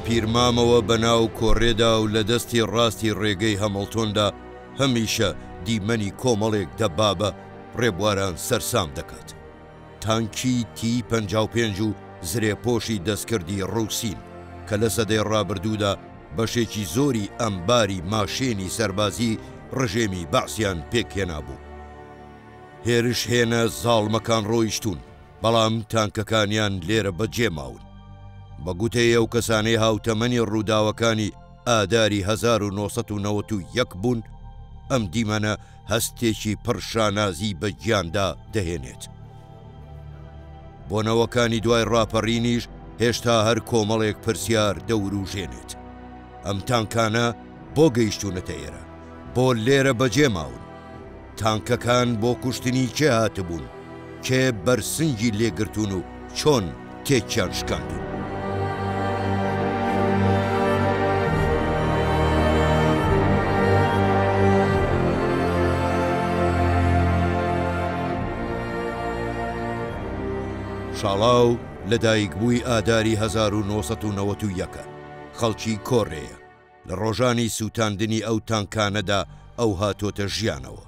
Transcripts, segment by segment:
پیرمامەوە بەناو کۆڕێدا و لە دەستی ڕاستی ڕێگەی هەمڵتۆندا هەمیشە دیمەنی کۆمەڵێک دەبابە ڕێبواران سەرسام دەکات. تانکی تی 55 و زرێپۆشی دەستکردی ڕووسین کە لە سەدەی ڕابردوودا بەشێکی زۆری ئەمباری ماشێنی سەربازی ڕژێمی بەعسیان پێکهێنا بوو. هێرش هێنە زاڵمەکان ڕۆیشتون، بەڵام تانکەکانیان لێرە بەجێماون. بە گوتەی ئەو کەسانەی هاوتەمەنی ڕووداوەکانی ئاداری 1991 بوون، ئەم دیمەنە هەستێکی پڕشانازی بە گیاندا دەهێنێت. بۆنەوەکانی دوای ڕاپەڕینیش هێشتا هەر کۆمەڵێک پرسیار دەوروژێنێت. ئەم تانکانە بۆ گەیشتونەتە ئێرە، بۆ لێرە بەجێماون. تانکەکان بۆ کوشتنی کێ هاتبوون، کێ بەرسنگی لێگرتون و چۆن تێکیان شکاندون. شاڵاو لەدایکبووی ئاداری 1991 خەڵکی کۆڕێیە. لە ڕۆژانی سووتاندنی ئەو تانکانەدا ئەو هاتۆتە ژیانەوە.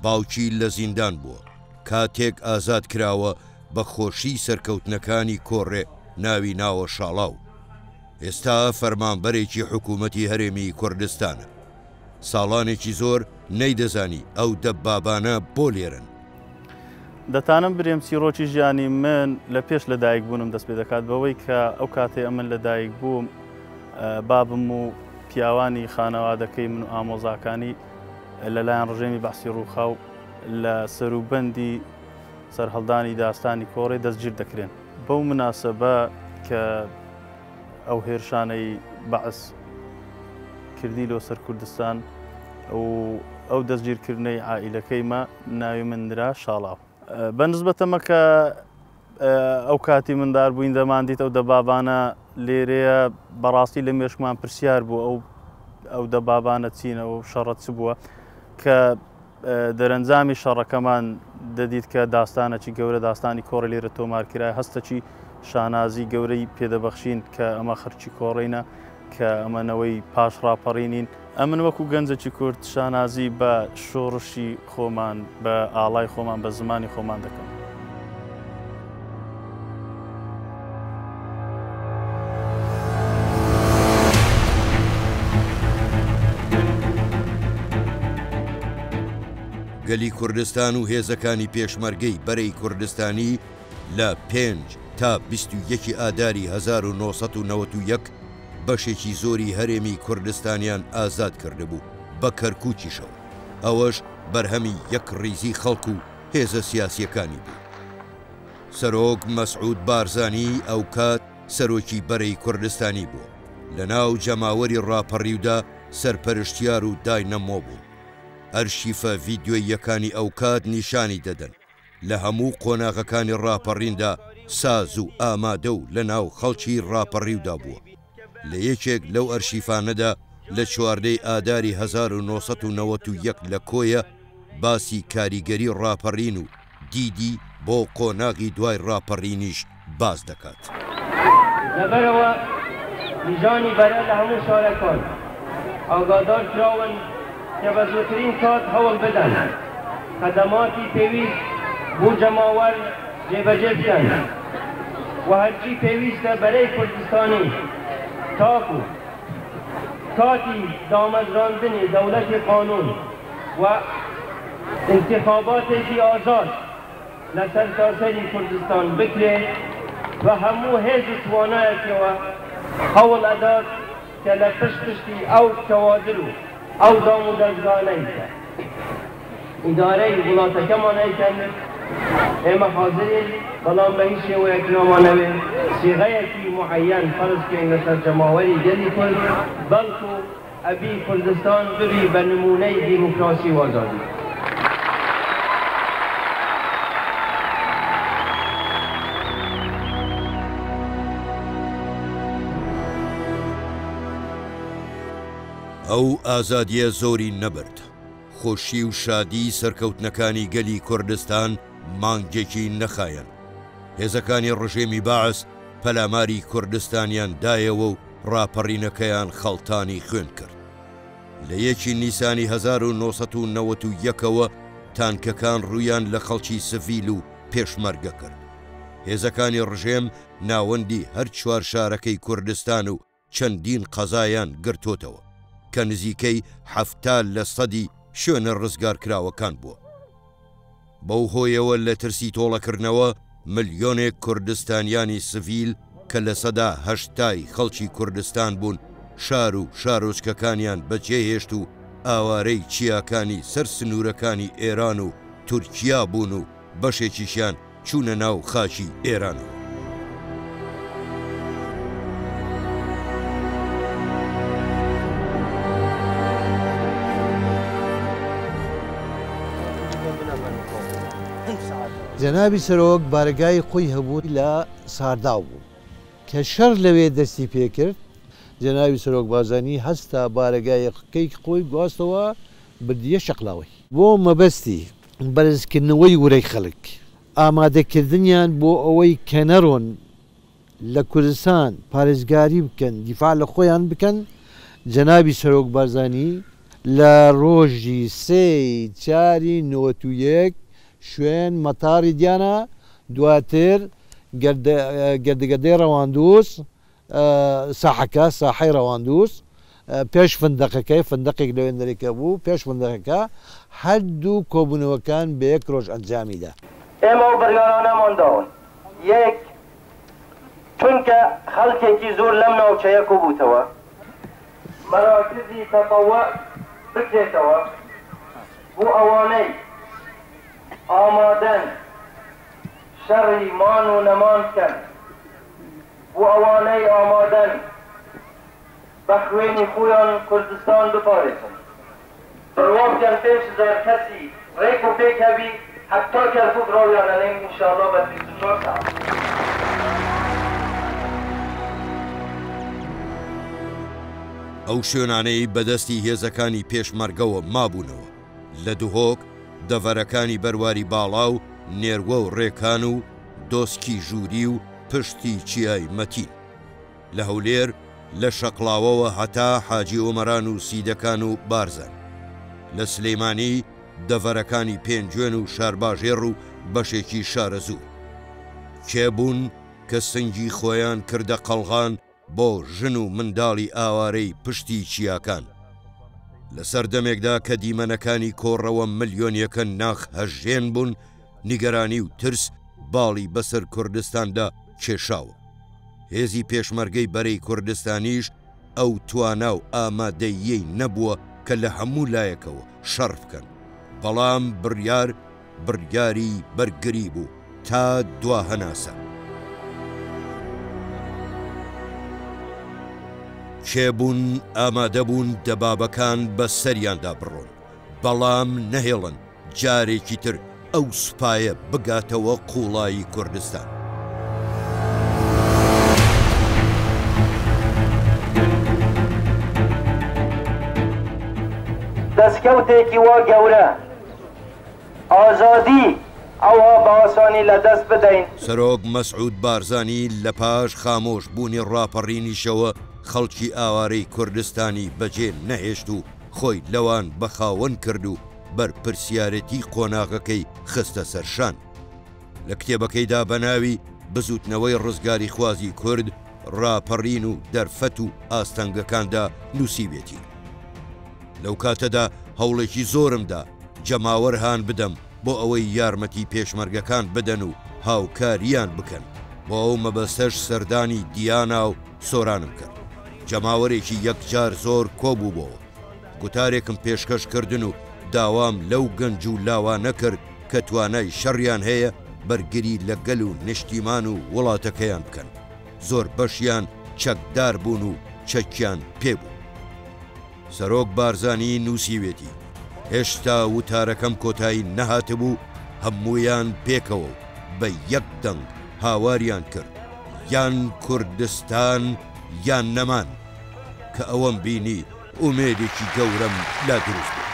باوکی لە زیندان بووە، کاتێک ئازاد کراوە بە خۆشی سەرکەوتنەکانی کۆڕێ ناوی ناوە شاڵاو. ئێستا فەرمانبەرێکی حکوومەتی هەرێمی کوردستانە. ساڵانێکی زۆر نەیدەزانی ئەو دەبابانە بۆ لێرن. دەتانم برێم چیرۆکی ژیانی من لە پێش لەدایک بوونم دەست پێ دەکات بەوەی کە ئەو کاتێ ئەمن لەدایک بووم، بابم و پیاوانی خانەوادەکەی من و ئامۆزاکانی لەلایەن ڕژێمی بەعسی ڕووخاو لە سەروبەندی سەرهەڵدانی داستانی کۆڕێ دەستگیر دەکرێن. بەو مناسەبە کە ئەو هێرشانەی بەعس کردی لۆ سەر کوردستان و ئەو دەستگیرکردنەی عائیلەکەیمە ناوی مندرا شاڵاو. بەنسبەتەمە کە ئەو کاتی مندار بووین دەماندیت ئەو دەبابانە لێرەیە بەڕاستی لە مێشکمان پرسیار بوو ئەو دەبابانە چینە و شەڕەت چ بووە کە دەرەنجامی شەڕەکەمان دەدیت کە داستانێکی گەورە داستانی کۆڕە لێرە تۆمارکرای هەستەکی شانازی گەورەی پێدەبەخشین کە ئەمە خەرچی کۆڕینە کە ئەمەنەوەی پاش ڕاپەڕینین. ئەمن وەکو گەنجێکی کورد شانازی بە شۆڕشی خۆمان بە ئاڵای خۆمان بە زمانی خۆمان دەکەم. گەلی کوردستان و هێزەکانی پێشمەرگەی بەرەی کوردستانی لە 5 تا 21 ئاداری 1991 بەشێکی زۆری هەرێمی کوردستانیان ئازاد کردبوو بە کەرکووکیشەوە. ئەوەش بەرهەمی یەک ڕیزی خەڵک و هێزە سیاسیەکانی بوو. سەرۆک مەسعود بارزانی ئەو کات سەرۆکی بەرەی کوردستانی بوو. لە ناو جەماوەری ڕاپەڕیودا سەرپەرشتیار و داینەمۆ بوو. ئەرشیفە ڤیدیۆی یەکانی ئەو کات نیشانی دەدەن لە هەموو قۆناغەکانی ڕاپەڕیندا ساز و ئامادە و لە ناو خەڵکی ڕاپەڕیودا بووە. لە یەکێک لەو ئەرشیفانەدا لە 14 ئاداری 1991 لە کۆیە باسی کاریگەری ڕاپەڕین و دیدی بۆ قۆناغی دوای ڕاپەڕینیش باز دەکات. لەبەرەوە میژانی بەرە لە هەموو شارەکان ئاگادار کراون کە بە زووترین کات هەوڵ بدەن خەدەماتی پێویست بۆ جەماوەر جێبەجێ بکەن و هەرچی پێویستە بەرەی کوردستانی تاکو کاتی دامەزراندنی دەوڵەتی قانون و انتخاباتێکی ئازاد لە سەرتاسەری کوردستان بکرێت و هەموو هێز و توانایەکەوە هەوڵ ئەدات کە لە پشتی ئەو کەوادر و ئەو دام و دەستگانەیکە ئیدارەی وڵاتەکەمانەیکەن ئێمە حاضرین بەڵام بە هیچ شێوەیەک نامانەوێت سیغەیەکی معەیەن فەرز بکەین لەسەر جەماوەری گەلی کورد بەڵکو ئەبی کوردستان ببی بە نمونەی دیموکراسی و ئازادی. ئەو ئازادیە زۆری نەبرد. خۆشی و شادی سەرکەوتنەکانی گەلی کوردستان مانگێکی نەخایەن. هێزەکانی ڕژێمی باعس پەلاماری کوردستانیان دایەوە و ڕاپەڕینەکەیان خەڵتانی خوێن کرد. لە 1 نیسانی 1991ەوە تانکەکان ڕوویان لە خەڵکی سڤیل و پێشمەرگە کرد. هێزەکانی ڕژێم ناوەندی هەر 4 شارەکەی کوردستان و چەندین قەزایان گرتوتەوە کە نزیکەی 70% شوێنە ڕزگارکراوەکان بووە. بەو هۆیەوە لە ترسی تۆڵەکردنەوە ملیۆنێک کوردستانیانی سڤیل کە لە سەدا 80 خەڵکی کوردستان بوون شار و شارۆچکەکانیان بەجێهێشت و ئاوارەی چیاکانی سەر سنوورەکانی ئێران و تورکیا بوون و بەشێکیشیان چوونە ناو خاچی ئێرانەوە. جەنابی سەرۆک بارگای خۆی هەبوو لە سارداو بوو کە شەڕ لەوێ دەستی پێکرد. جەنابی سەرۆک بارزانی هەستا بارگایەکەی خۆی گواستەوە بردیە شەقلاوی بۆ مەبەستی بەرزکردنەوەی وەرەی خەڵک، ئامادەکردنیان بۆ ئەوەی کە نەڕۆن لە کوردستان پارێزگاری بکەن، دیفاع لە خۆیان بکەن. جەنابی سەرۆک بارزانی لە ڕۆژی 3/4/91 شوێن مەتاری دیانە، دواتر گەردەگەردەی ڕەواندووس ساحەکە ساحەی ڕەواندووس پێش فندەقەکەی فندەقێک لەوێن دەرێکە بوو، پێش فندەقەکە هەردوو کۆبوونەوەکان بە 1 ڕۆژ ئەنجامیدا. ئێمە و بەرگارانەمانداون یەک چونکە خەڵکێکی زۆر لەم ناوچەیە کۆبووتەوە مەراکزی تەتەوە بکرێتەوە بۆ ئەوانەی ئامادەن شەڕی مان و نەمان بکەن، بۆ ئەوانەی ئامادەن بە خوێنی خۆیان کوردستان بپارێزن. بڕوابیان 5000 کەسی ڕێک و پێک هەبی حتا کەرکوب ڕاویانەنێن ئینشاءالله بە 24 ساعت. ئەو شوێنانەی بەدەستی هێزەکانی پێشمەرگەوە مابوونەوە لە دوهۆک دەڤەرەکانی بەرواری باڵا و نێروە و ڕێکان و دۆسکی ژووری و پشتی چیای مەتین، لە هەولێر لە شەقلاوەوە هەتا حاجی ئۆمەران و سیدەکان و بارزان، لە سلەیمانی دەڤەرەکانی پێنجوێن و شارباژێڕ و بەشێکی شارەزوو کێبوون کە سنگی خۆیان کردە قەڵغان بۆ ژن و منداڵی ئاوارەی پشتی چیاکان. لە سەردەمێکدا کە دیمەنەکانی کۆڕەوە ملیۆنیەکە ناخ هەژێن بوون، نیگەرانی و ترس باڵی بەسەر کوردستاندا کێشاوە. هێزی پێشمەرگەی بەرەی کوردستانیش ئەو توانا و ئامادەیەی نەبووە کە لە هەموو لایەکەوە شەڕ بکەن، بەڵام بڕیاری بەرگری بوو تا دوا هەناسە. کێبوون ئامادەبوون دەبابەکان بە سەریاندا بڕۆن، بەڵام نەهێڵن جارێکی تر ئەو سوپایە بگاتەوە قوڵایی کوردستان. دەستکەوتێکی وا گەورە ئازادی ئەوە بە ئاسانی لە دەست بدەین. سەرۆک مەسعود بارزانی لە پاش خامۆش بوونی ڕاپەڕینیشەوە خەڵکی ئاوارەی کوردستانی بەجێ نەهێشت و خۆی لەوان بەخاوەن کرد و بەرپرسیارەتی قۆناغەکەی خستە سەرشان. لە کتێبەکەیدا بەناوی بزوتنەوەی ڕزگاری خوازی کورد ڕاپەڕین و دەرفەت و ئاستەنگەکاندا نووسیبێتی. لەو کاتەدا هەوڵێکی زۆرمدا جەماوەرهان بدەم بۆ ئەوەی یارمەتی پێشمەرگەکان بدەن و هاوکاریان بکەن، بۆ ئەو مەبەستەش سەردانی دیانا و سۆرانم کرد. جەماوەرێکی یەکجار زۆر کۆبوو بۆەوە، گوتارێکم پێشکەش کردن و داوام لەو گەنج و لاوا نەکرد کە توانای شەڕیان هەیە بەرگری لەگەل و نیشتیمان و وڵاتەکەیان بکەن. زۆر بەشیان چەکدار بوون و چەکیان پێبوو. سەرۆک بارزانی نووسیوێتی هێشتا وتارەکەم کۆتایی نەهاتبوو، هەموویان پێکەوە و بە یەک دەنگ هاواریان کرد یان کوردستان یان نەمان، کە ئەوەم بینی ئومێدێکی گەورەم لا دروست بوو.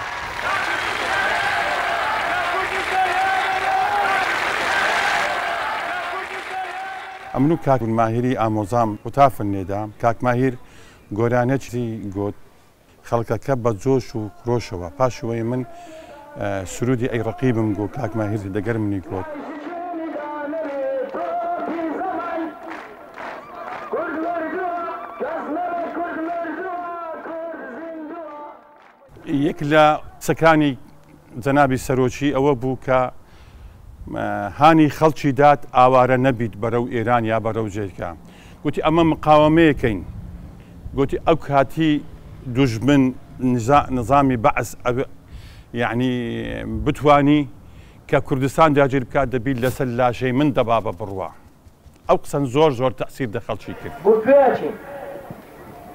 ئەمن و کاک ماهیری ئامۆزام قوتافن نێدا، کاک ماهیر گۆرانەتی گوت خەڵکەکە بە جۆش و خرۆشەوە پاشەوەی من سرودی ئەی ڕەقیبم گۆ کاک ماهیری دەگەر منی گوت یەک لە سەکانی جەنابی سەرۆکی ئەوە بوو کە هانی خەڵکی دات ئاوارە نەبیت بەرەو ئێران یا بەرەو جێگا گوتی ئەمە مقاومەیەکەین گوتی ئەو کاتی دوژمن نظامی بەعس یعنی بتوانی کە کوردستان داگیر بکات دەبیت لەسەر لاشەی من دەبا بە بڕوا ئەو قسەن زۆر زۆر تەسیر دە خەڵکی کرد بۆ کوێچین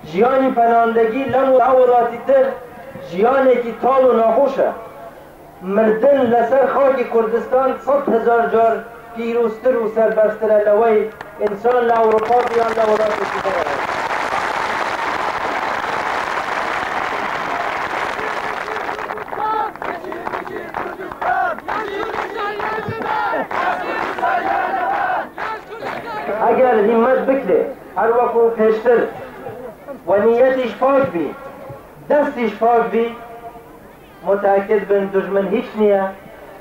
ژیانی پەناندەگی لەم وڵاتی تر ژیانێکی تاڵ و ناخۆشە مردن لەسەر خاکی کوردستان 100,000 جار پیرۆزتر و سەربەرزترە لەوەی ئینسان لە ئەوروپا یان لە وڵاتێکی تر ئەگەر هیممەت بکرێ هەر وەکو پێشتر و نیەتیش پاک بی دەستیش پاک بی متأكد بن دژمن هیچ نییە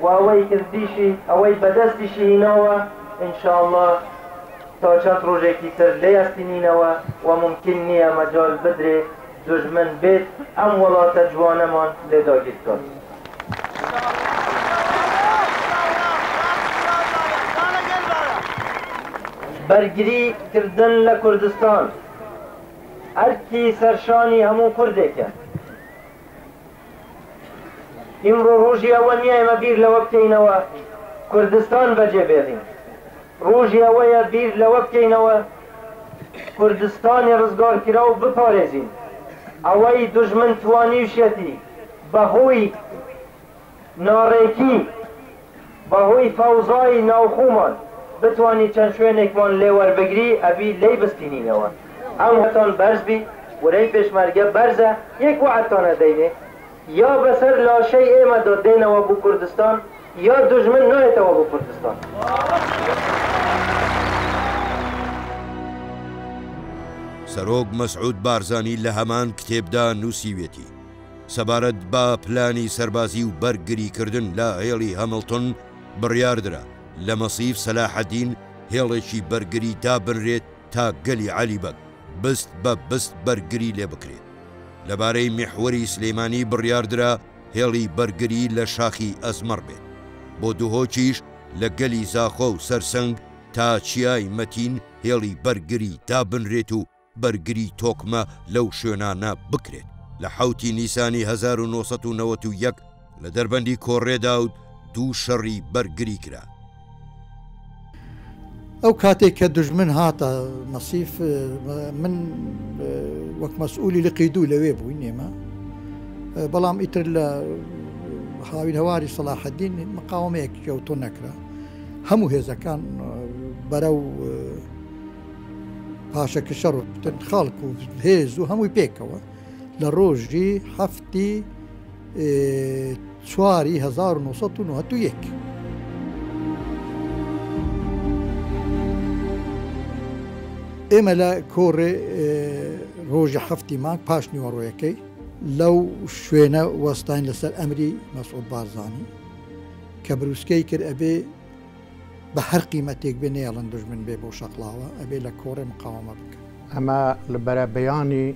و ئەوەی کردیشی ئەوەی بەدەستیشی هینەوە ئینشاءالله تا چەند ڕۆژێکی تر لێیەستینینەوە و ممکن نییە مەجال بدرێ دژمن بێت ئەم وڵاتە جوانەمان لێداگیر بکات. بەرگری کردن لە کوردستان ئەرکی سەرشانی هەموو کوردێکە. ئیمڕۆ ڕۆژی ئەوە نییە ئێمە بیر لەوە بکەینەوە کوردستان بەجێ بێڵین ڕۆژی ئەوەیە بیر لەوە بکەینەوە کوردستانی ڕزگارکرا و بپارێزین ئەوەی دژمن توانیوشێتی بەهۆی ناڕێکی بەهۆی فەوزای ناوخۆمان بتوانی چەند شوێنێکمان لێ وەربگری ئەبی لێی بستینینەوە ئەم هەتان بەرز بی وەرەی پێشمەرگە بەرزە یەک وعدتانە دەینێ یا بەسەر لاشەی ئێمە دۆدێنەوە بۆ کوردستان یا دژمن نایێتەوە بۆ کوردستان. سەرۆک مەسعود بارزانی لە هەمان کتێبدا نووسیوێتی سەبارەت بە پلانی سەربازی و بەرگریکردن لە هێڵی هەمڵتۆن بڕیاردرا لە مەسیف سەلاحەدین هێڵێکی بەرگری دابنرێت تا گەلی عەلیبەگ بست بە بست بەرگری لێ بکرێت. لەبارەی میحوەری سلەیمانی بڕیاردرا هێڵی بەرگری لە شاخی ئەزمەڕ بێت بۆ دووهۆکیش لە گەلی زاخۆ و سەرسەنگ تا چیای مەتین هێڵی بەرگری دابنرێت و بەرگری تۆکمە لەو شوێنانە بکرێت. لە 7 نیسانی 1991 لە دەربەندی کۆڕێدا و دوو شەڕی بەرگری کرا. ئەو کاتێک کە دژمن هاتە مەسیف من وەک مەسئولی لقی دوو لەوێ بووین ئێمە بەڵام ئیتر لە هاوین هەواری سەلاحەدین مقاومەیەک کەوتۆ نەکرا هەموو هێزەکان بەرەو پاشەکە شەڕ خەڵک و هێز و هەمووی پێکەوە لە ڕۆژی 7 چواری 1991 ئێمە لە کۆڕێ ڕۆژی 7 مانگ پاش نیوەڕۆیەکەی لەو شوێنە وەستاین لەسەر ئەمری مەسعود بارزانی کە بروسکەی کرد ئەبێ بە هەر قیمەتێک بێ نێڵن دژمن بێ بۆ شەقڵاوە ئەبێ لە کۆڕێ مقاومە بکە. ئەمە لە بەرە بەیانی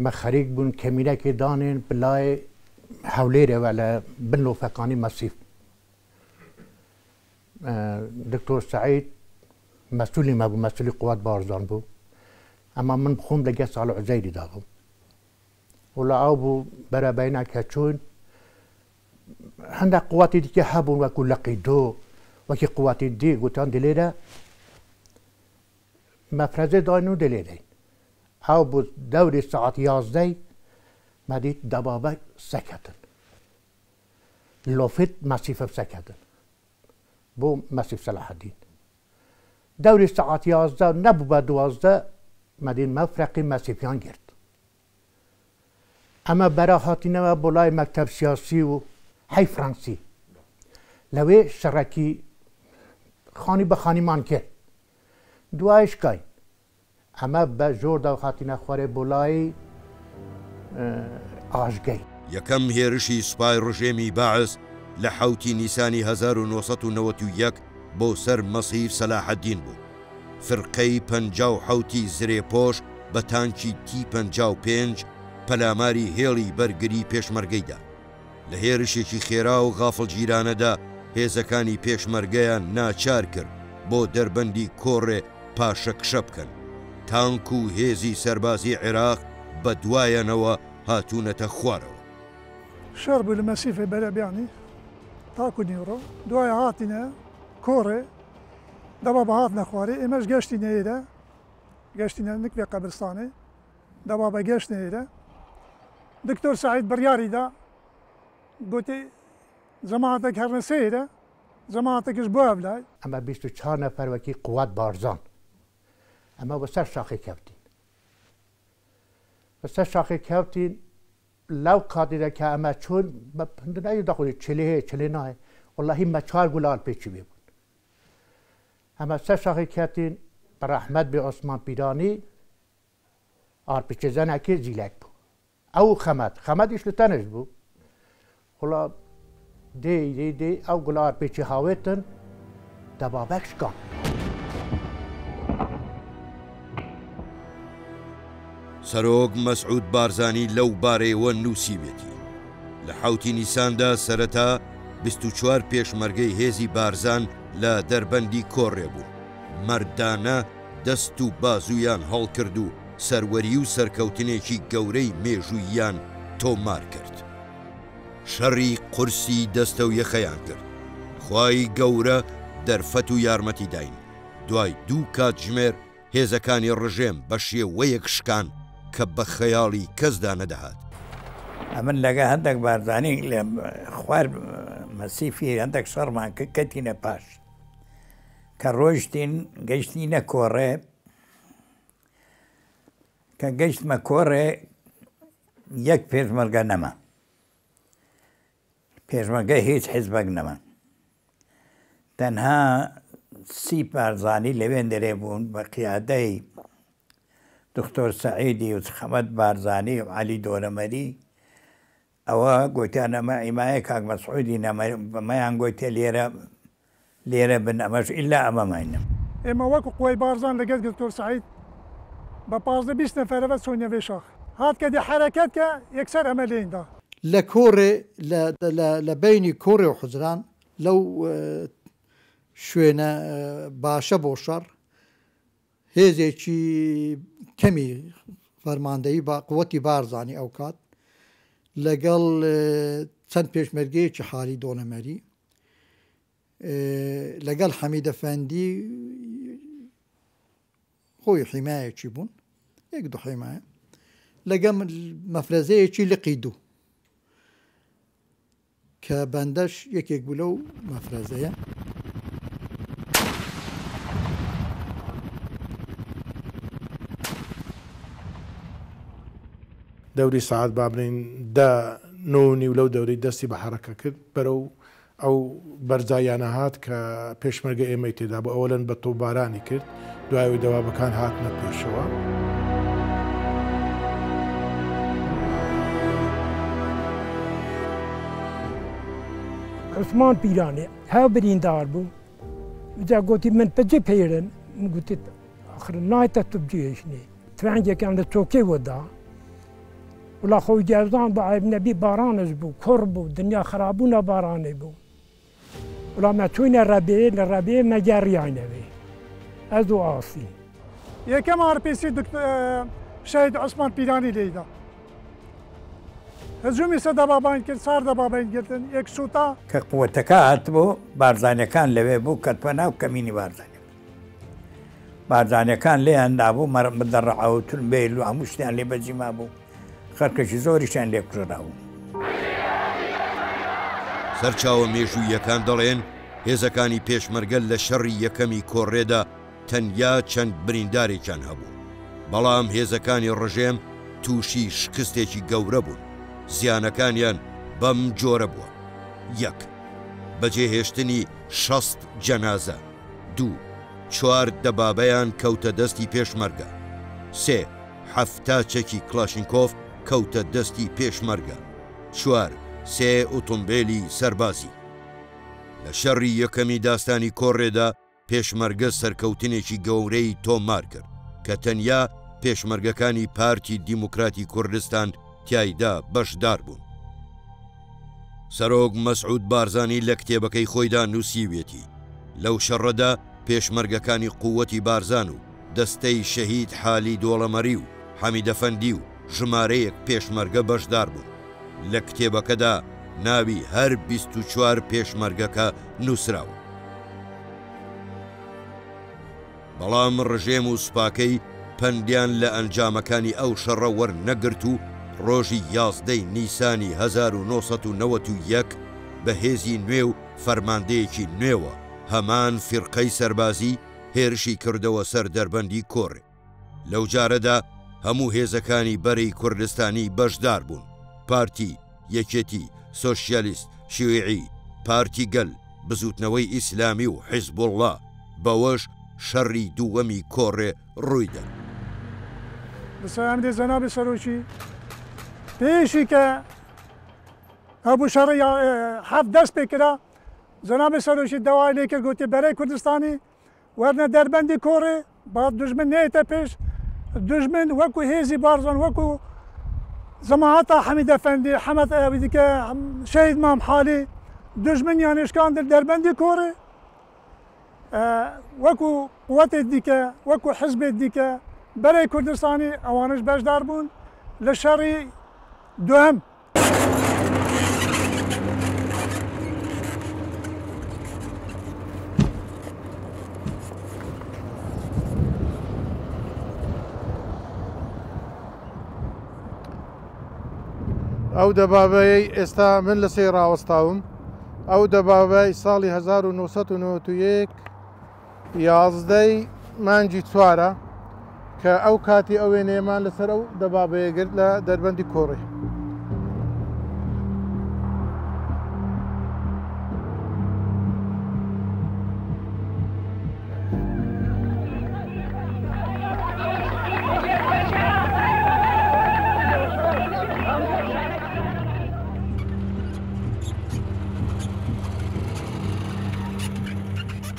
مە خەریک بوون کەمینەکی دانێن بلای هەولێرەوە لە بنلۆفەکانی مەسیف دکتۆر سعید مەسئولی ما بوو مەسئولی قوات بارزان بوو ئەما من بخۆم لەگە ساڵ عوزەیری دابووم و لە ئەو بوو بەرەبەینا کە چوون هەندێک قواتی دیکە هەبوون وەکو لەقیدۆ وەکی قواتی دی گوتان دلێرە مەفرەزێ داین و دلێرەین ئەو بوو دەوری سەعات 11 مەدیت دەبابە سەکەتن لۆفت مەسیفە سەکەتن بۆ مەسیف سەلاحەدین دەوری سەعات 11 نەبوو بە 12 مەدین مەفرەقی مەسیفیان گرت ئەمە بەرە هاتینەوە بۆ لای مەکتەب سیاسی و هەی فرانسی لەوێ شەڕەکی خانی بە خانیمان کرد دوایش کاین ئەمە بە زۆردا خاتینە خوارێ بۆلای ئاژگەی یەکەم هێرشی سوپای ڕژێمی باعس لە 7 نیسانی 1991 بۆ سەر مەسیف سەلاحەدین بوو. فرقەی 57 زرێپۆش بە تانکی T55 پەلاماری هێڵی بەرگری پێشمەرگەیدا. لە هێرشێکی خێرا و غافڵگیرانەدا هێزەکانی پێشمەرگەیان ناچار کرد بۆ دەربەندی کۆڕێ پاشەکشە بکەن. تانک و هێزی سەربازی عێراق بە دوایەنەوە هاتوونەتە خوارەوە. شەڕ بوو لە مەسیفێ بەرەبیانی تاکو نیوڕۆ دوای هاتینە کۆڕێ دەبا بە هات نەخوارێ ئێمەش گەشتینە ئێرە گەشتینە نکوێ قەبرستانێ دەبا بە گەشتە ئێرە دکتۆر سعید بڕیاریدا گوتی زەماتێک هەرنەسە ئێرە زەماتێکش بۆ ئەولای ئەمە 24 نەفەر وەکی قوات بارزان ئەمە بەسەر شاخی کەوتین بەسەر شاخی کەوتین لەو کاتێدا کە ئەمە چۆن بە پندنایی دەخۆی چلێ هەیە چلێ نایە وەڵاهی مە 4 گولار پێچی بێ بوون ئەمە سەر شاخی کەوتین بەڕەحمەت بێ عوسمان پیرانی ئارپیچێزانێکی زیلەک بوو ئەو خەمەتیش لە تەنش بوو وڵا دێ ئەو گولار پێچی هاوێتن دەبابەک شکان سەرۆک مەسعود بارزانی لەو بارەیەوە نووسیبێتی. لە 7 نیساندا سەرەتا 24 پێشمەرگەی هێزی بارزان لە دەربەندی کۆڕێ بوو. مەردانە دەست و بازویان هەڵکرد و سەروەری و سەرکەوتنێکی گەورەی مێژوویان تۆمار کرد. شەڕی قورسی دەستە و یەخەیان کرد. خوای گەورە دەرفەت و یارمەتی داین. دوای 2 کات ژمێر هێزەکانی ڕژێم بە شێوەیەک شکان کە بە خەیاڵی کەسدا نەدەهات. ئەمن لەگە هەندێک بارزانی لە خوار مەسیفی هەندێک شەڕمان کرد کەتینە پاش کە ڕۆیشتین گەیشتینە کۆڕێ کە گەیشتمە کۆڕێ یەک پێشمەرگە نەما پێشمەرگەی هیچ حیزبەک نەما تەنها 30 بارزانی لەوێن دەرێ بوون بە قیادەی دکتۆر سەعیدی و خەمەت بارزانی و عەلی دۆرەمەری ئەوە گوتیان ئەمە ئیمایە کاک مەسعودی بەمەیان گوتێ لێرە بن ئەمەش ئیلا ئەمەماینە ئێمە وەکو قوای بارزان لەگەڵ دکتۆر سعید بە 15-20 نەفەرەوە چۆنیەوێ شاخ هات کە دی حرەکەت کە یەکسەر ئەمە لێندا لە کۆڕێ لە بینی کۆڕێ و حوزران لەو شوێنە باشە بۆ شەڕ هێزێکی کەمی فەرماندەیی با قووەتی بارزانی ئەو کات لەگەڵ چەند پێشمەرگەیەکی حالی دۆنەمەری لەگەڵ حەمیدە فەندی خۆی حیمایەکی بوون 1-2 حیمایە لەگەم مەفرەزەیەکی لقی دوو کە بەندەش یەکێک بوو لەو مەفرەزەیە دەوری سعات بابرین دا نۆنی و لەو دەوری دەستی بە حرەکە کرد بەرەو ئەو بەرزایانە هات کە پێشمەرگە ئێمەی تێدا بۆ ئەوەلەن بە تۆبارانی کرد دوایەوەی دەوابەکان هاتنە پێشەوە. عوسمان پیرانی هەو بریندار بوو جا گوتی من پەجێ پێرن من گوتی آخر نایتە تو بجێشنی تفەنگێکیان لە چۆکێ وەدا وڵا خۆی جێزان بە عیبنەبی بارانش بوو کوڕ بوو دنیا خراببوونە بارانێ بوو وڵا مە چووینە ڕەبێ لە ڕەبێ مەگەڕیانەوێ ئەز و ئاسی یەکەم ئارپیسی شەهید عوسمان پیرانی لێیدا هەجومی سەدا باباین کرد سار دەبابین گرتن یەک سوتا کە قووەتەکە هاتبوو بارزانەکان لەوێ بوو کەتپە ناو کەمینی بارزانەکان لێیاندا بوو مەدەڕەعەوتن بێل و هەموو شتیان لێ بەجیما بوو خەرکەشی زۆریشان لێ کوژراون. سەرچاوە مێژوویەکان دەڵێن هێزەکانی پێشمەرگە لە شەڕی یەکەمی کۆڕێدا تەنیا چەند بریندارێکیان هەبوو بەڵام هێزەکانی ڕژێم تووشی شکستێکی گەورە بوون زیانەکانیان بەم جۆرە بووە. 1 بەجێهێشتنی 60 جەنازە 2 4 دەبابەیان کەوتە دەستی پێشمەرگە 3 هەفتا چەکی کلاشینکۆف کەوتە دەستی پێشمەرگە. 4 3 ئۆتۆمبیلی سەربازی. لە شەڕی یەکەمی داستانی کۆڕێدا پێشمەرگە سەرکەوتنێکی گەورەی تۆمار کرد کە تەنیا پێشمەرگەکانی پارتی دیموکراتی کوردستان تایدا بەشدار بوون. سەرۆک مەسعود بارزانی لە کتێبەکەی خۆیدا نووسیوێتی لەو شەڕەدا پێشمەرگەکانی قووەتی بارزان و دەستەی شەهید حالی دۆڵەمەری و حەمیدەفەندی و ژمارەیەک پێشمەرگە بەشدار بوون. لە کتێبەکەدا ناوی هەر 24 پێشمەرگەکە نووسراوە. بەڵام ڕژێم و سوپاکەی پەندیان لە ئەنجامەکانی ئەو شەڕە وەرنەگرت و ڕۆژی 11 نیسانی 1991 بە هێزی نوێ و فەرماندەیەکی نوێوە هەمان فیرقەی سەربازی هێرشی کردەوە سەر دەربەندی کۆڕێ. لەو جارەدا هەموو هێزەکانی بەرەی کوردستانی بەشدار بوون: پارتی یەکێتی، سۆشیالیست، شیوعی، پارتی گەل، بزوتنەوەی ئیسلامی و حیزبوڵڵا. بەوەش شەڕی دووەمی کۆڕێ ڕوویدا. بەسەلامدێ جەنابی سەرۆکی، پێشی کە هەبوو شەڕی هەفت دەست پێ کرا، جەنابی سەرۆکی داوای لێ کرد گوتی بەرەی کوردستانی وەرنە دەربەندی کۆڕێ با دوژمن نێتە پێش. دوژمن وەکو هێزی بارزان، وەکو زەماهەتا حەمیدەفەندی، حەمەد دیکە شەهید مام حالی، دوژمنیان شکاندر دەربەندی کۆڕێ. وەکو قووەتێک دیکە، وەکو حزبێک دیکە بەرەی کوردستانی ئەوانش بەشدار بوون لە شەڕی دووەم. ئەو دەبابەی ئێستا من لە سێ ڕاوەستاوم. ئەو دەبابەی ساڵی 1991 11 مانجی چوارە کە ئەو کاتی ئەو وێنەیەمان لەسەر ئەو دەبابەیە گرت لە دەربەندی کۆڕێ.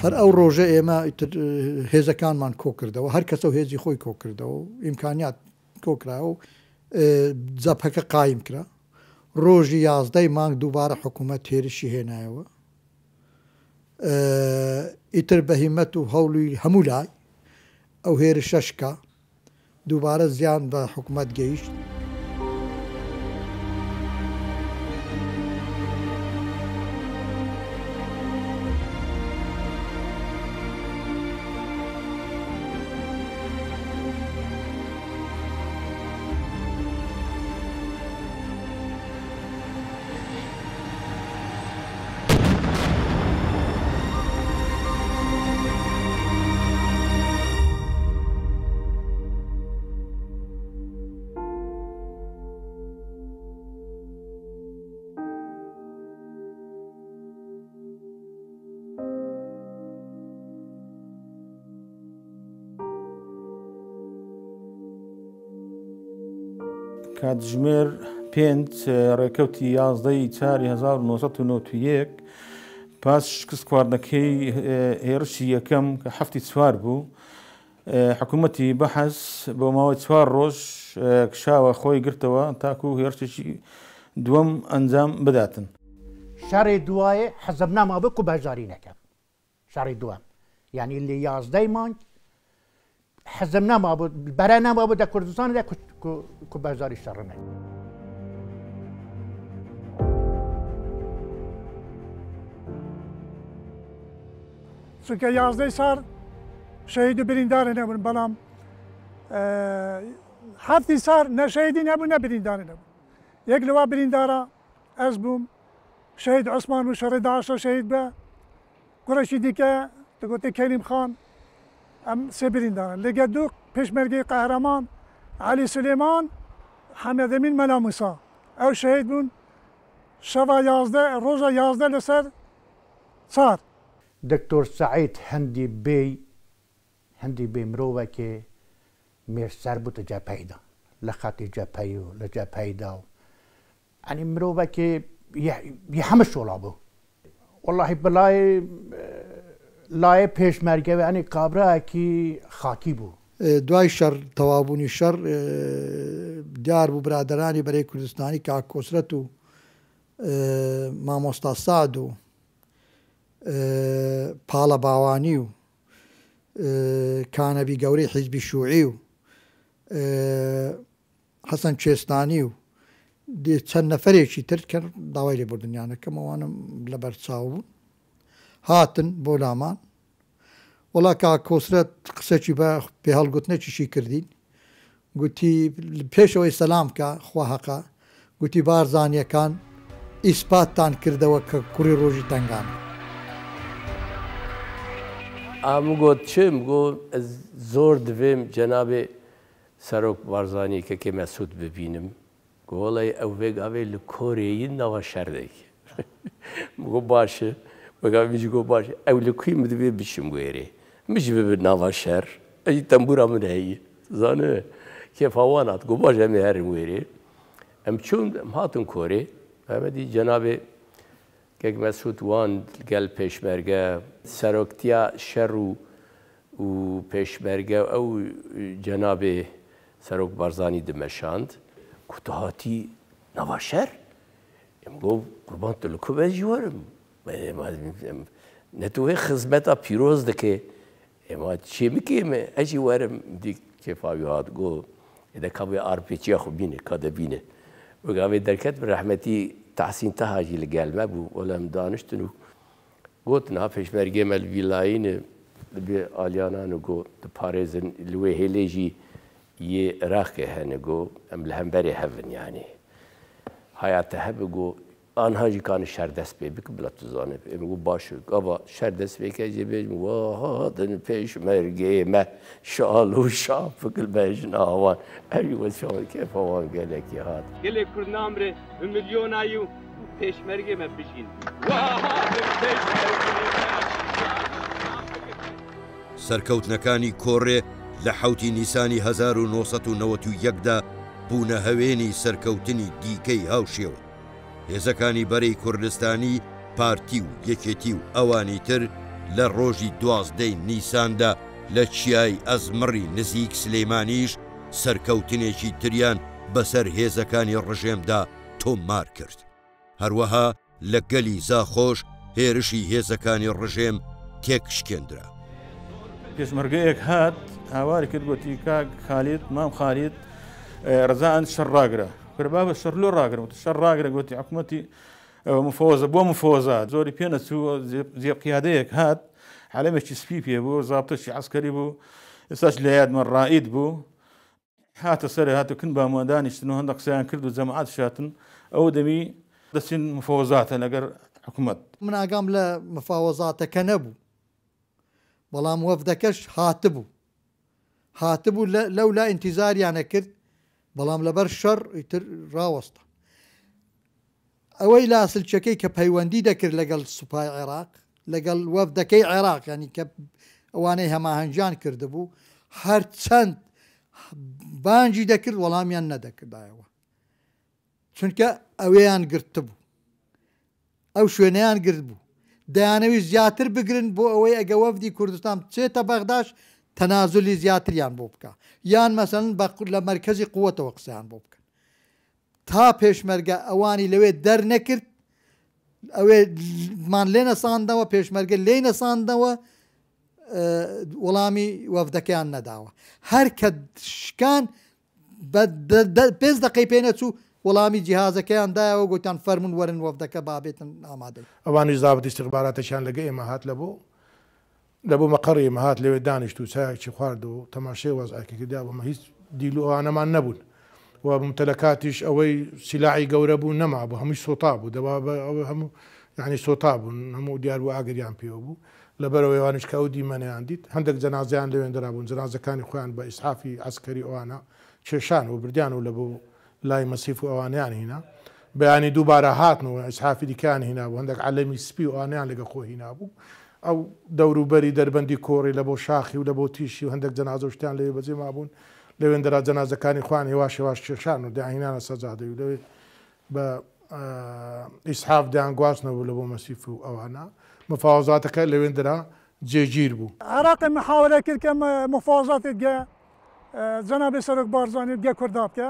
هەر ئەو ڕۆژە ئێمە هێزەکانمان کۆ کردەوە، هەر کەسە و هێزی خۆی کۆ کردەوە و ئیمکانیات کۆکراوە و جەبهەکە قایم کرا. ڕۆژی 11 مانگ دووبارە حکوومەت هێرشی هێنایەوە. ئیتر بەهیمەت و هەوڵی هەموو لای ئەو هێرشە شکا، دووبارە زیان بە حکوومەت گەیشت. کاتژمێر 5 ڕێکەوتی 11/4/1991 پاس شکست خواردنەکەی هێرشی یەکەم کە 7 چوار بوو، حکوومەتی بەحەز بۆ ماوەی 4 ڕۆژ کشاوە خۆی گرتەوە تاکو هێرشێکی دووەم ئەنجام بداتن. شەڕی دوایە حەزم ناما بکو بەشداری نەکەم. شەڕی دووەم یعنی لە 11 مانگ حەزم ناما بوو بەرە ناما بوو دە کوردستاندا کو بەشداری شەڕ نەکەم. چونکە 11 سال شەهید و بریندارە نەبوون، بەڵام 7 سال نە شەهیدی نەبوو نە بریندارە نەبوو. یەک لەوا بریندارە ئەس بووم، شەهید عوسمان و شەڕی داعشە شەهید بە، کوڕێکی دیکە دەگوتی کەریم خان، ئەم سێ بریندارە. لەگە دوو پێشمەرگەی قەهرەمان عەلی سولێمان، حەمەد ئەمین مەلا موسا، ئەو شەهید بوون شەوا 11 ڕۆژە 11 لەسەر چار. دکتۆر سەعید هەندی بێ مرۆڤێکێ مێسەر بووتە جەپەیدا لە خەتی جەپەی و لە جەپەیدا و ئەنی مرۆڤێکی هەمە شۆڵا بوو وەڵاهی بەلای لایە پێشمەرگەوە ئەنی کابراایەکی خاکی بوو دوای شەڕ تەوابوونی شەڕ دیار بوو برادرانی بەرەی کوردستانی کاک کۆسرەت و مامۆستا سعد و پاڵە باوانی و کانەبی گەورەی حیزبی شووعی و حەسەن کوێستانی و چەند نەفەرێکی تر کرد داوای لێبوردنیانەکەم ئەوانم لە بەرچاو بوون هاتن بۆ لامان وڵا کاک کۆسرەت قسەکی بە پێ هەڵگوتنەکیشی کردین گوتی پێشەوەی سەلام کە خوا حەقا گوتی بارزانیەکان ئیسپاتتان کردەوە کە کوڕی ڕۆژی تەنگان ئەمە گوت چم گۆ زۆر دەوێم جەنابێ سەرۆک بارزانی کە کێ مەسوود ببینم گۆڵی ئەو vێگاوێ لە کۆرەیی ناوە شەردێکی گۆ باشە بەگاویجی گۆ باشە ئەو لە کوی مدوێ بشم وێرێ مژی ببێت ناوە شەر ئەجی تەمبورا من هەیە زانە کێفاوانات گۆ باش ئەمێ هەرم وێرێ ئەم چۆن ئەم هاتن کۆرێ ئەمەدی جەنابێ کێک مەسوود وان گەل پێشمەرگە سەرۆکتیا شەڕ و پێشمەرگە ئەو جەنابێ سەرۆک بارزانی دمەشاند کوتهاتی ناوە شەر ئەم گۆ قوربان تۆ لە کۆبەژی وەرم نەتوێ خزمەتا پیرۆز دەکێ ئێمە چێ بکێمە ئەجی وەرم دی کێفاوی هات گۆ دەکاوێ ئارپێچیە خو بینێ کا دەبینێ وەگاوێ دەرکەت بە ڕەحمەتی تحسین تەهاجی لە گەلمە بوو وەلەم دانیشتن و گوتن ها پێشمەرگێمە ویلایینە بێ ئالیانان و گۆ دپارێزن لێ هێلێژی یێ عێراقێ هەنە گۆ ئەم لە هەمبەرێ هەڤن یانێ هایاتە هەبە گۆ ئانهاژی کانی شەر دەست پێ بکە بڵە توزانێ ئێمە گۆ باشە گاوا شەر دەست پێکە جێبێژم وا هاتن پێشمەرگێمە شال و شافکل بەژن ئاوان ئەوی وەسیڵ کێفەوان گەلێکی هات گەلێک کورد نامرێ ملیۆنایی و پێشمەرگێمە بژین سەرکەوتنەکانی کۆڕێ لە حوتی نیسانی 1990دا بوونە هەوێنی سەرکەوتنی دیکەی هاوشێوە هێزەکانی بەرەی کوردستانی پارتی و یەکێتی و ئەوانی تر لە ڕۆژی 12 نیساندا لە چیای ئەزمڕی نزیک سلەیمانیش سەرکەوتنێکی تریان بەسەر هێزەکانی ڕژێمدا تۆمار کرد هەروەها لە گەلی زاخۆش هێرشی هێزەکانی ڕژێم تێکشکێندرا پێشمەرگەیەک هات هاواری کرد گوتی کاک خالید مام خالید ڕزان شەڕ ڕاگرە کربا بە شەڕ لۆ ڕاگرم شەڕ ڕاگرە گوتی حکوومەتی مفۆزە بۆ مفۆزات زۆری پێ نەچوو زیێقیادەیەک هات حالەمێکی سپی پێ بوو زابتەشی عسکەری بوو ئێستاش لە یادمە ڕائید بوو هاتە سەر هاتو کن بە ئامادانیشتن و هەندێک قسەیان کرد و جەماعەت شاتن ئەو دەمی دەچین مفۆزاتە لەگەر حکوومەت من ئاگام لە مفاوەزاتەکە نەبوو بەڵام وەفدەکەش هاتبوو لەو لا ئینتیزاریانە کرد بەڵام لەبەر شەڕ ئیتر ڕاوەستە ئەوەی لاسلچەکەی کە پەیوەندی دەکرد لەگەڵ سوپای عێراق لەگەڵ وەفدەکەی عێراق ینی کە ئەوانەی هەماهەنجان کردبوو هەرچەند بانجی دەکرد وەڵامیان نەدەکردایەوە چونکە ئەوەیان گرتبوو ئەو شوێنەیان گرت بوو دەیانەوی زیاتر بگرن بۆ ئەوەی ئەگە وەفدی کوردستان بچێتە بەغداش تەنازلی زیاتریان بۆ بکە یان مەسەن لە مەرکەزی قووەتەوە قسەیان بۆ بکەن تا پێشمەرگە ئەوانی لەوێ دەرنەکرد ئەوێمان لێ نەساندەوە پێشمەرگە لێ نەساندەوە وەڵامی وەفدەکەیان نەداوە هەر کە شکان 5 دقەی پێ نەچوو وەڵامی جیهازەکەیان دایەوە گوتیان فەرمون وەرن وەفدەکە بابێتن ئامادەی ئەوانی زابەتی استخباراتەشان لەگە ئێمە هات لەبوو مەقەڕی ئێمە هات لەوێ دانیشت و چایەکی خوارد و تەماشای وەزعەکەکەدا بەمە هیچ دیلوانەمان نەبوون و متەلەکاتیش ئەوەی سیلاعی گەورە بوو نەما بوو هەمووی سۆتا بوو دەوا هەموو یعنی سۆتا بوون هەموو دیار بوو ئاگریان پێوە بوو لەبەرەوەیوانش کە ئەو دیمەنەیان دیت هەندێک جەنازەیان لەوێندرا بوون جەنازەکانی خۆیان بە ئیسعافی عەسکەری ئەوانە کێشان و بردیان و لەبوو لای مەسیف و ئەوانیان هینا بەیانی دووبارە هاتنەوە ئیسعافی دیکان هینا بوو هەندێک عەلەمی سپی و ئەوانیان لەگە خۆ هینا بوو ئەو دەوروبەری دەربەندی کۆڕی لە بۆ شاخی و لە بۆ تیشی و هەندێک جەنازە شتیان لەوێ بەجێ مابوون لەوێندەرا جەنازەکانی خوان هێواش هێواش کێشان و داهینانە سەجادەی و لەوێ بە ئیسحاف دایان گواستنەوە لە بۆ مەسیف و ئەوانە مفاوزاتەکە لەوێندەرا جێگیر بوو. عراق محاولە کرد کە مفاوزاتێک گە جەنابێ سەرۆک بارزانانی گە کووردا بکە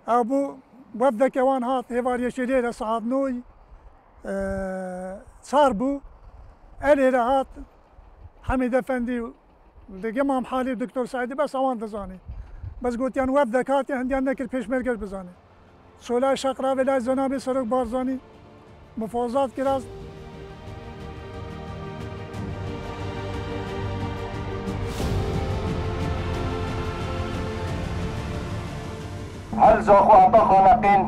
ئەو بوو وەفدەکەوان هات هێواریەکی لێرە سەعات 9 چار بوو ئەلێرە هات حەمید ئەفەندی و دیگە مام حالی و دکتۆر سعیدی بەس ئەوان دەزانێ بەس گوتیان وەفدەک هاتی هەندیان نەکرد پێشمەرگەش بزانێ سۆلای شەقراوێ لای جەنابێ سەرۆک بارزانی مفاوزات کرا هەر زاخۆ ئەپە خانەقین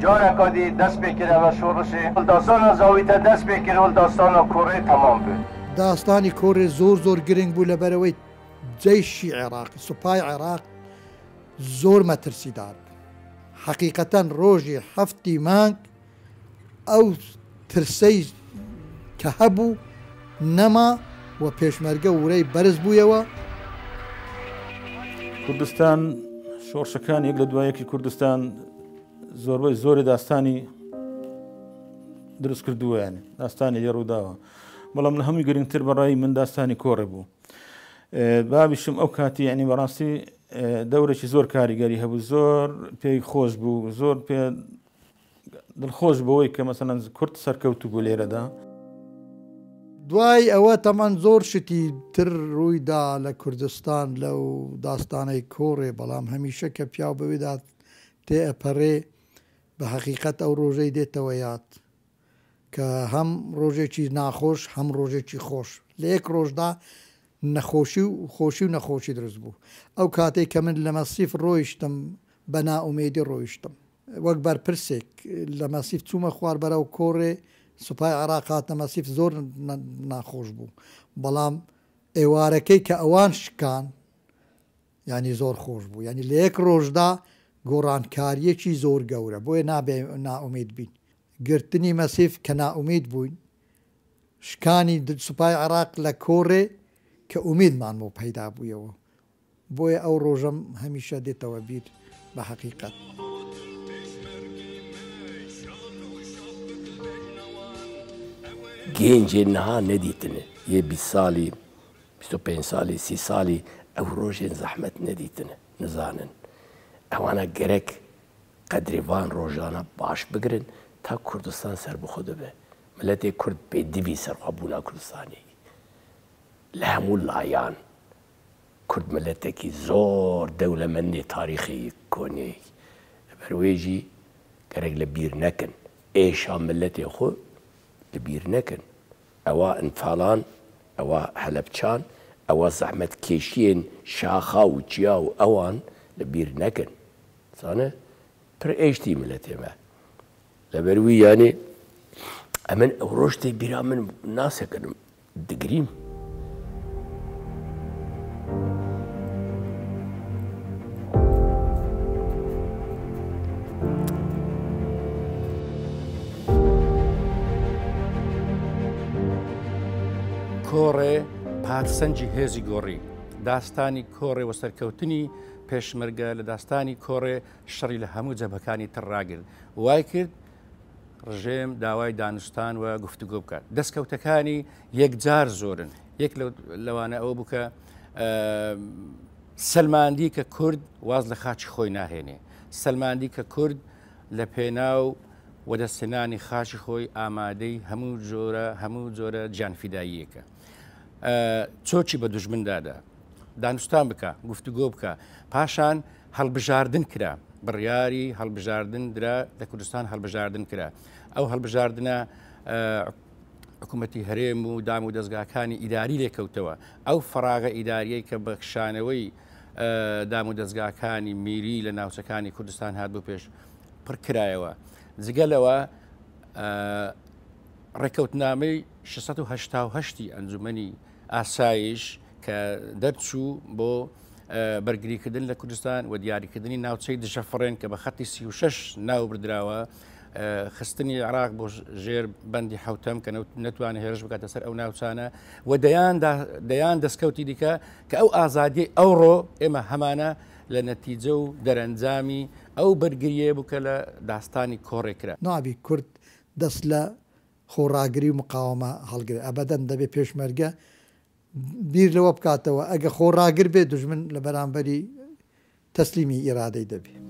جارێکادی دەست پێ کردەوە شۆڕشێ داستانە زاویتە دەست پێ کرد و داستانە کۆڕێ تەمام بوو. داستانی کۆڕێ زۆر گرنگ بوو لەبەرەوەی جەیشی عێراقی سوپای عێراق زۆر مەترسیدار حقیقەتەن ڕۆژی هەفتی مانگ ئەو ترسەی کە هەبوو نەما و پێشمەرگە ورەی بەرز بوویەوە. کوردستان شۆڕشەکان یەک لە دوایەکی کوردستان زۆربەی زۆری داستانی دروست کردووە یانی داستانی لێ ڕووداوە بەڵام لە هەمووی گرنگتر بەڕای من داستانی کۆڕێ بوو. بابیشم ئەو کاتی یعنی بەڕاستی دەورێکی زۆر کاریگەری هەبوو زۆر پێی خۆش بوو زۆر پێ دڵخۆش بەوەی کە مەسەلەن کورد سەرکەوتو بوو لێرەدا. دوای ئەوە تەمان زۆر شتی تر ڕوویدا لە کوردستان لەو داستانەی کۆڕێ بەڵام هەمیشە کە پیاو بەوێدا تێئەپەڕێ بە حەقیقەت ئەو ڕۆژەی دێتەوە یاد کە هەم ڕۆژێکی ناخۆش هەم ڕۆژێکی خۆش لە یەک ڕۆژدا نەخۆشی و خۆشی و نەخۆشی دروست بوو. ئەو کاتێک کە من لە مەسیف ڕۆیشتم بە نائومێدی ڕۆیشتم وەک بەرپرسێک لە مەسیف چوومە خوار بەرەو کۆڕێ سوپای عێراق هاتنە مەسیف زۆر ناخۆش بوو بەڵام ئێوارەکەی کە ئەوان شکان ینی زۆر خۆش بوو ینی لە یەک ڕۆژدا گۆڕانکاریەکی زۆر گەورە بۆیە نابێ نائومید بین گرتنی مەسیف کە نائومید بووین شکانی سوپای عێراق لە کۆڕێ کە ئومیدمان بۆ پەیدا بوویەوە بۆیە ئەو ڕۆژەم هەمیشە دێتەوە بیر بە حەقیقەت. گەنجێ نەها نەدیتنە یە 20 ساڵی 25 ساڵی 30 ساڵی ئەو ڕۆژێن زەحمەت نەدیتنە نزانن ئەوانە گەرەک قەدرێوان ڕۆژانە باش بگرن تا کوردستان سەر بخۆ دەبێ ملەتێک کورد پێ دیوی سەرخوابوونا کوردستانی لە هەموو لایەن کورد ملەتێکی زۆر دەوڵەمەندی تاریخی کۆنەی بەروێژی گەرەک لە بیر نەکەن ئێشا ملەتێ خۆ لە بیر نەکەن ئەوە ئەنفالان ئەوە هەلەبچان ئەوە زەحمەت کێشیên شاخا و چیا و ئەوان لە بیر نەکەن زانە پڕ ئێشتی ملەتێمە لەبەروی یانێ ئەمن ئەو ڕۆژتێ بیرا من ناسەکەنم دگریم کۆڕێ پادسەنجی هێزی گۆڕی داستانی کۆڕێ وە سەرکەوتنی پێشمەرگە لە داستانی کۆڕێ شەڕی لە هەموو جەبهەکانی تڕاگرت وای کرد ڕژێم داوای دانوستان و گفتوگۆ بکات دەستکەوتەکانی یەکجار زۆرن یەک لەوانە ئەوە بووکە سەلماندی کە کورد واز لە خاچی خۆی ناهێنێ سەلماندی کە کورد لە پێناو وەدەستێنانی خاچی خۆی ئامادەی هەموو جۆرە گیانفیداییەکە چۆچی بە دوژمندادا دانوستان بکە گفتوگۆ بکە پاشان هەڵبژاردن کرا بڕیاری هەڵبژاردن درا لە کوردستان هەڵبژاردن کرا ئەو هەڵبژاردنە حکوومەتی هەرێم و دام و دەستگاکانی ئیداری لێکەوتەوە ئەو فەراغە ئیداریەی کە بەخشانەوەی دام و دەستگاکانی میری لە ناوچەکانی کوردستان هات بۆ پێش پڕ کرایەوە جگەلەوە ڕێکەوتنامەی 688 ئەنجومەنی ئاسایش کە دەرچوو بۆ بەرگریکردن لە کوردستان و دیاریکردنی ناوچەی دژەفڕێن کە بە خەتی 36 ناو بردراوە خستنی عراق بۆ ژێر بەندی حوتەم کە نەتوانێت هێرش بکاتە سەر ئەو ناوچانە و دەیان دەستکەوتی دیکە کە ئەو ئازادی ئەوڕۆ ئێمە هەمانە لە نەتیجە و دەرەنجامی ئەو بەرگریە بوو کە لە داستانی کۆڕێکرا ناوی کورد دەست لە خۆڕاگری و مقاومە هەڵگرێت ئەبەدەن دەبێت پێشمەرگە بیر لەوە بکاتەوە ئەگە خۆڕاگر بێت دوژمن لە بەرامبەری تەسلیمی ئێرادەی دەبێت.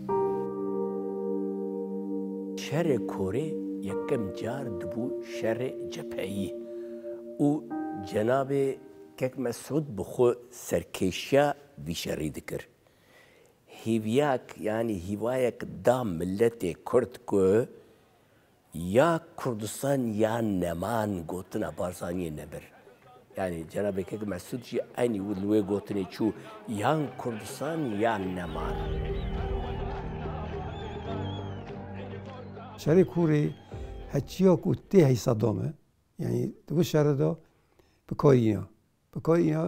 شەرێ کۆرێ یەکەم جار دبوو شەرێ جەپەیی و جەنابێ کەک مەسعود بخۆ سەرکێشە ویشەڕی دکرد. هیویاک یعنی هیوایەک دا ملەتێ کورد کۆ یا کوردستان یان نەمان گوتنە بارزانیە نەبەر. یعنی جەنابێکێک مەسعودی ئەنی ولوێ گوتنێ چوو یان کوردستان یان نەمان. شەرێ کوڕی هەچیۆک و تێ هەی سەدۆمە یعنی دوو شەرەدا بکۆینە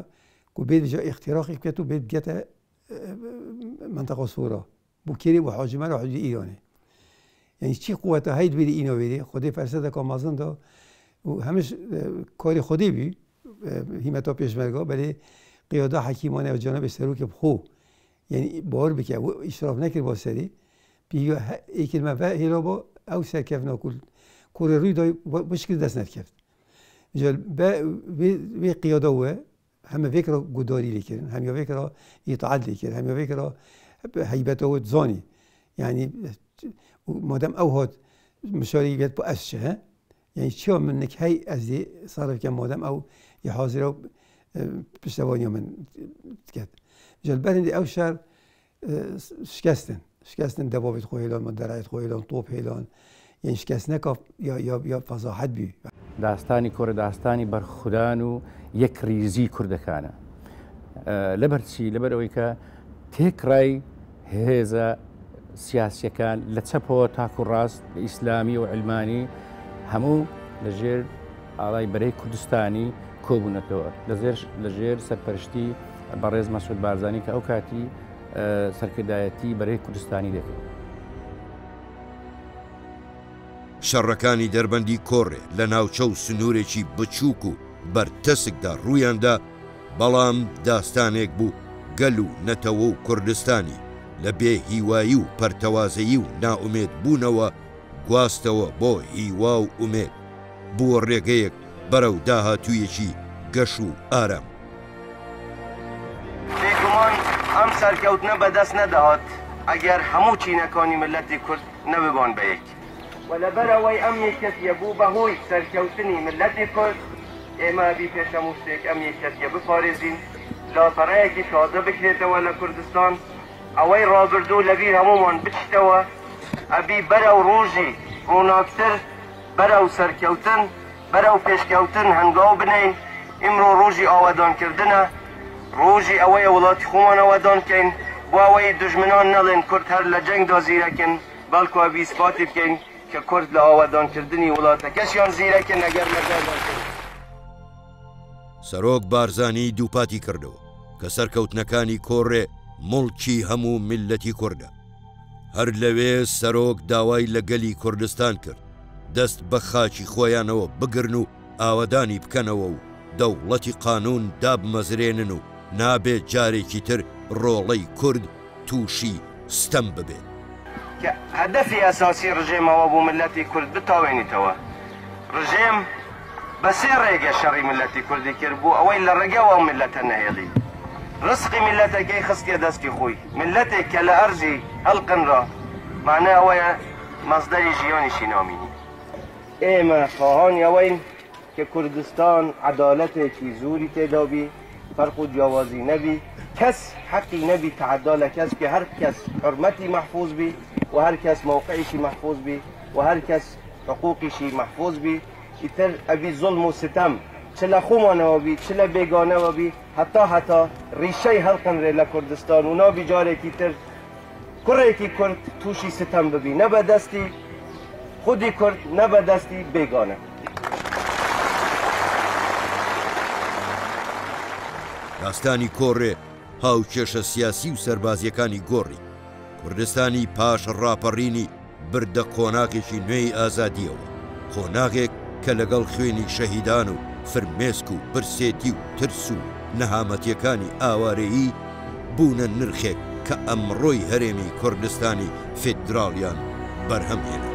و بێت جا اختراقی بکات و بێت بگێتە منطقە سوورە بۆ کێری بۆ حاجمەر و حدودی ئیرانێ یعنی چی قوەتە هەید بێری ئینۆ بێری خودی فەرسە دەکا مازندا و هەمش کاری خودی بی هیمەتا پێشمەرگا بەلێ قیادا حەکیمانە و جانەبێ سەرۆکێ بخۆ یعنی باوەڕ بکە و ئیشراف نەکرد بۆ سەری ئیکردمە بە هێرا بۆ ئەو سەرکەفنا کوڕی ڕووی دای بشکرد دەست نەکرد وێ قیادا وە هەمە فێکرا گوداری لێکردن هەمیا فێکرا ئیتعاد لێکرد هەمیا فێکرا هەیبەتەوە زانی یعنی مادەم ئەو هات مشاری بێت بۆ ئەسچە یعنی چیا من نکهی ئەزێ ساڕفکە مادەم ئەو یە حاضرە و پشتەوانیا من کرد بەرهندی ئەو شار شکستن دەبابێت خۆ هێلان مەدەرایەت خۆ هێلان تۆپ هێلان یعنی شکست نەکا یا فەزاحەت بی داستانی کۆرە داستانی بەرخودان و یەک ریزی کوردەکانە لەبەرچی لەبەرەوەی کە تێکڕای هێزە سیاسیەکان لە چەپەوە تاکو ڕاست لە ئیسلامی و علمانی هەموو لەژێر ئاڵای بەرەی کوردستانی کۆبوونەتەوە لەژێر سەرپەرشتی بەڕێز مەسعود بارزانی کە ئەو کاتی سەرکردایەتی بەرەی کوردستانی دەکرد. شەڕەکانی دەربەندی کۆڕێ لە ناوچە و سنوورێکی بچووک و بەرتەسکدا ڕوویاندا بەڵام داستانێک بوو گەل و نەتەوە و کوردستانی لە بێ هیوایی و پەرتەوازەیی و ناومێت بوونەوە گواستەوە بۆ هیوا و ئومێت بووە ڕێگەیەک بەرەو داهاتوویەکی گەش و ئارام. بێگومان ئەم سەرکەوتنە بەدەست نەدەهات ئەگەر هەموو چینەکانی ملەتی کورد نەببان بە یەک و لەبەرەوەی ئەم یەکەتیە بوو بەهۆی سەرکەوتنی ملەتی کورد ئێمە بی پێش هەموو شتێک ئەم یەکەتیە بپارێزین لاپەڕەیەکی تازە بکرێتەوە لە کوردستان ئەوەی ڕابردوو لەبیر هەمومان بچتەوە ئەبی بەرەو ڕۆژی ڕووناکتر بەرەو سەرکەوتن بەرەو پێشکەوتن هەنگاو بنین ئیمڕۆ ڕۆژی ئاوەدانکردنە ڕۆژی ئەوەیە وڵاتی خۆمان ئاوەدانکەین بۆ ئەوەی دوژمنان نەڵێن کورد هەر لە جەنگدا زیرەکن بەڵکو ئەبی ئیسپاتی بکەین کە کورد لە ئاوەدانکردنی وڵاتەکەشیان زیرەکن ئەگەر نەگەردانکرد. سەرۆک بارزانی دووپاتی کردەوە کە سەرکەوتنەکانی کۆڕێ مڵکی هەموو میلەتی کوردە. هەر لەوێ سەرۆک داوای لە گەلی کوردستان کرد دەست بە خاچی خۆیانەوە بگرن و ئاوەدانی بکەنەوە و دەوڵەتی قانون دابمەزرێنن و نابێت جارێکی تر ڕۆڵەی کورد تووشی ستەم ببێت. کە هەدەفی ئەساسی ڕژێمەوە بوو ملەتی کورد بتاوێنیتەوە. ڕژێم بە سێ ڕێگە شەڕی ملەتی کوردی کرد بوو ئەوەی لە ڕێگەوە ملەتە نەهێڵی. ڕسقی ملەتەکەی خستیە دەستی خۆی ملەتێک کە لە ئەرزی هەڵقنرا معنە ئەوەیە مەزدەری ژیانیشی نامینی. ئێمە خواهانی ئەوەین کە کوردستان عەدالەتێکی زوری تێدا بی فەرق و جیاوازی نەبی کەس حەقی نەبی تەعەدا لە کەس کە هەر کەس حرمەتی مەحفوظ بی و هەر کەس موقعیشی مەحفوظ بی و هەر کەس حقوقیشی مەحفوظ بی ئیتر ئەبی زوڵم و ستەم چ لە خۆمانەوە بی چ لە بێگانەوە بی هەتا ڕیشەی هەڵقنرێ لە کوردستان و نابی جارێکی تر کوڕێکی کورد تووشی ستەم ببی نە بە دەستی خودی کورد نە بە دەستی بێگانە. داستانی کۆڕێ هاوکێشە سیاسی و سەربازیەکانی گۆڕی کوردستانی پاش ڕاپەڕینی بردە قۆناغێکی نوێی ئازادیەوە، قۆناغێک کە لەگەڵ خوێنی شەهیدان و فرمێسک و برسێتی و ترس و نەهامەتیەکانی ئاوارەیی بوونە نرخێک کە ئەمڕۆی هەرێمی کوردستانی فێدراڵیان بەرهەم هێنا.